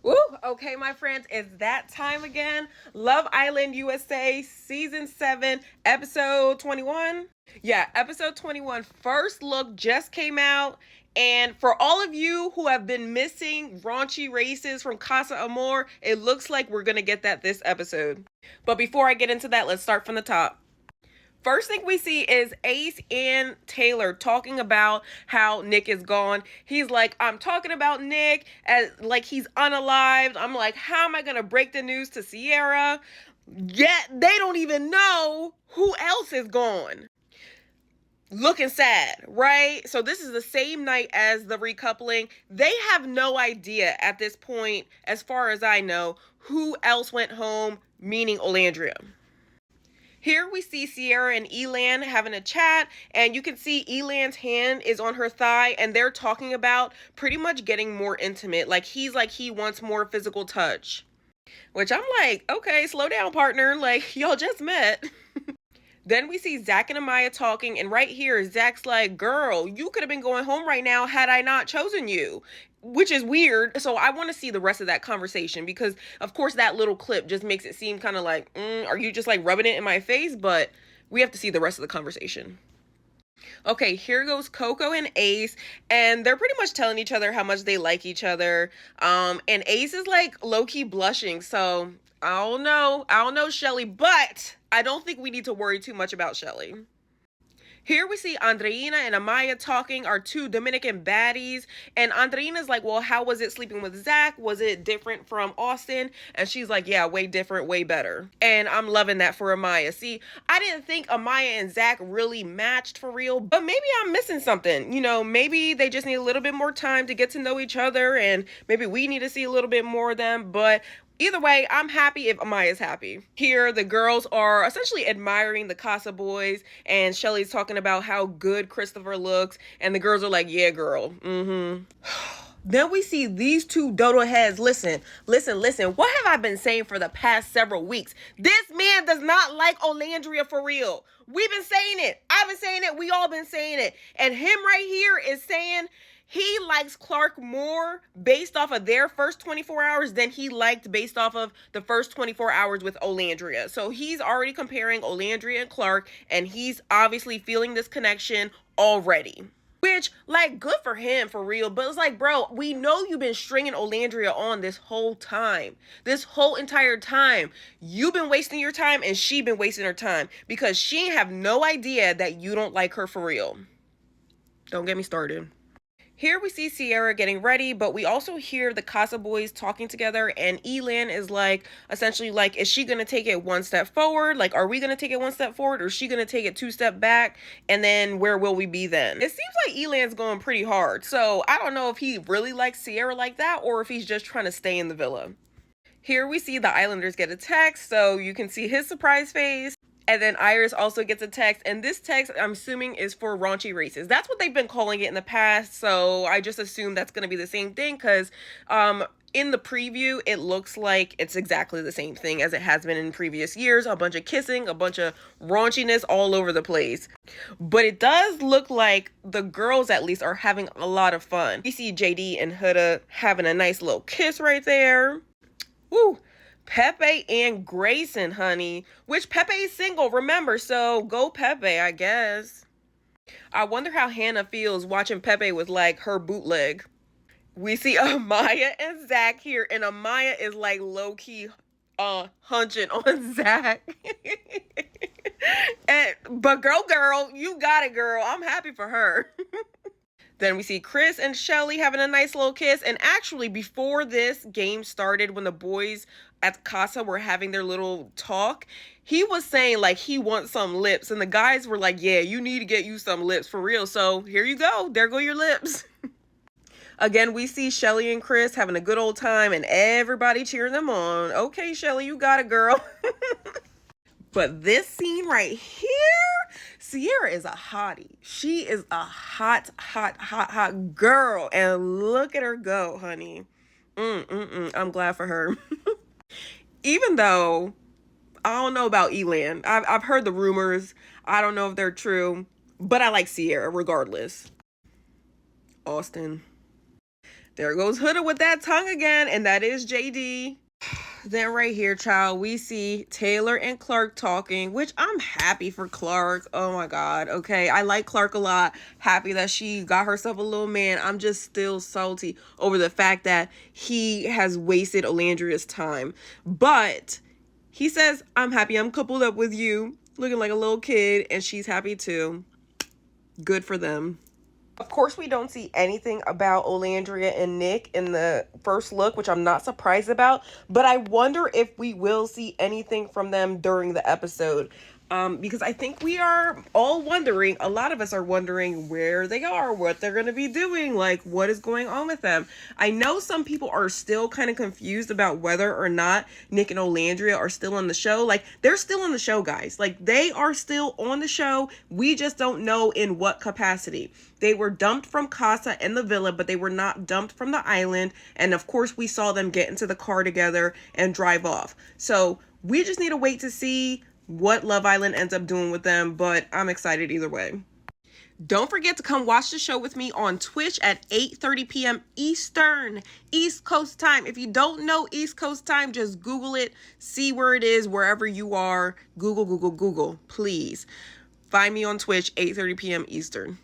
Woo! Okay, my friends, it's that time again. Love Island USA Season 7, Episode 21. Yeah, Episode 21 first look just came out. And for all of you who have been missing raunchy races from Casa Amor, it looks like we're going to get that this episode. But before I get into that, let's start from the top. First thing we see is Ace and Taylor talking about how Nick is gone. He's like, I'm talking about Nick as like he's unalived. I'm like, how am I going to break the news to Sierra? Yet they don't even know who else is gone. Looking sad, right? So this is the same night as the recoupling. They have no idea at this point, as far as I know, who else went home, meaning Olandria. Here we see Sierra and Elan having a chat, and you can see Elan's hand is on her thigh, and they're talking about pretty much getting more intimate. Like he wants more physical touch. Which I'm like, okay, slow down, partner. Like, y'all just met. Then we see Zach and Amaya talking, and right here, Zach's like, girl, you could have been going home right now had I not chosen you. Which is weird. So I want to see the rest of that conversation because, of course, that little clip just makes it seem kind of like, are you just like rubbing it in my face? But we have to see the rest of the conversation. Okay, here goes Coco and Ace, and they're pretty much telling each other how much they like each other. And Ace is like low-key blushing, so I don't know, Shelly, but I don't think we need to worry too much about Shelly. Here we see Andreina and Amaya talking, our two Dominican baddies. And Andreina's like, well, how was it sleeping with Zach? Was it different from Austin? And she's like, yeah, way different, way better. And I'm loving that for Amaya. See, I didn't think Amaya and Zach really matched for real, but maybe I'm missing something. You know, maybe they just need a little bit more time to get to know each other, and maybe we need to see a little bit more of them. But either way, I'm happy if Amaya's happy. Here, the girls are essentially admiring the Casa boys, and Shelly's talking about how good Christopher looks, and the girls are like, yeah, girl. Then we see these two dodo heads. Listen. What have I been saying for the past several weeks? This man does not like Olandria for real. We've been saying it. I've been saying it. We all been saying it. And him right here is saying he likes Clark more based off of their first 24 hours than he liked based off of the first 24 hours with Olandria. So he's already comparing Olandria and Clark, and he's obviously feeling this connection already. Which, like, good for him, for real. But it's like, bro, we know you've been stringing Olandria on this whole time. This whole entire time. You've been wasting your time, and she been wasting her time. Because she have no idea that you don't like her for real. Don't get me started. Here we see Sierra getting ready, but we also hear the Casa boys talking together, and Elan is like, essentially like, is she going to take it one step forward? Like, are we going to take it one step forward, or is she going to take it two step back? And then where will we be then? It seems like Elan's going pretty hard, so I don't know if he really likes Sierra like that, or if he's just trying to stay in the villa. Here we see the Islanders get a text, so you can see his surprise face. And then Iris also gets a text, and this text, I'm assuming, is for raunchy races. That's what they've been calling it in the past, so I just assume that's going to be the same thing, because in the preview, it looks like it's exactly the same thing as it has been in previous years. A bunch of kissing, a bunch of raunchiness all over the place. But it does look like the girls, at least, are having a lot of fun. We see JD and Huda having a nice little kiss right there. Woo! Pepe and Grayson, honey. Which Pepe is single, remember, so go Pepe, I guess. I wonder how Hannah feels watching Pepe with, like, her bootleg. We see Amaya and Zach here, and Amaya is, like, low-key hunching on Zach. But girl, you got it, girl. I'm happy for her. Then we see Chris and Shelly having a nice little kiss. And actually, before this game started, when the boys at Casa were having their little talk, he was saying, like, he wants some lips. And the guys were like, yeah, you need to get you some lips for real. So here you go. There go your lips. Again, we see Shelly and Chris having a good old time and everybody cheering them on. Okay, Shelly, you got it, girl. But this scene right here, Sierra is a hottie. She is a hot girl. And look at her go, honey. I'm glad for her. Even though, I don't know about Elan. I've heard the rumors. I don't know if they're true. But I like Sierra regardless. Austin. There goes Huda with that tongue again, and that is JD. Then right here, child, we see Taylor and Clark talking, which I'm happy for Clark. Oh my God. Okay. I like Clark a lot. Happy that she got herself a little man. I'm just still salty over the fact that he has wasted Olandria's time. But he says, I'm happy I'm coupled up with you, looking like a little kid, and she's happy too. Good for them. Of course, we don't see anything about Olandria and Nick in the first look, which I'm not surprised about. But I wonder if we will see anything from them during the episode. Because I think we are all wondering, a lot of us are wondering where they are, what they're going to be doing, like what is going on with them. I know some people are still kind of confused about whether or not Nick and Olandria are still on the show. Like, they're still on the show, guys. Like, they are still on the show. We just don't know in what capacity. They were dumped from Casa and the villa, but they were not dumped from the island. And of course, we saw them get into the car together and drive off. So we just need to wait to see what Love Island ends up doing with them, but I'm excited either way. Don't forget to come watch the show with me on Twitch at 8:30 p.m. Eastern, East Coast time. If you don't know East Coast time, just Google it, see where it is, wherever you are. Google, please. Find me on Twitch, 8:30 p.m. Eastern.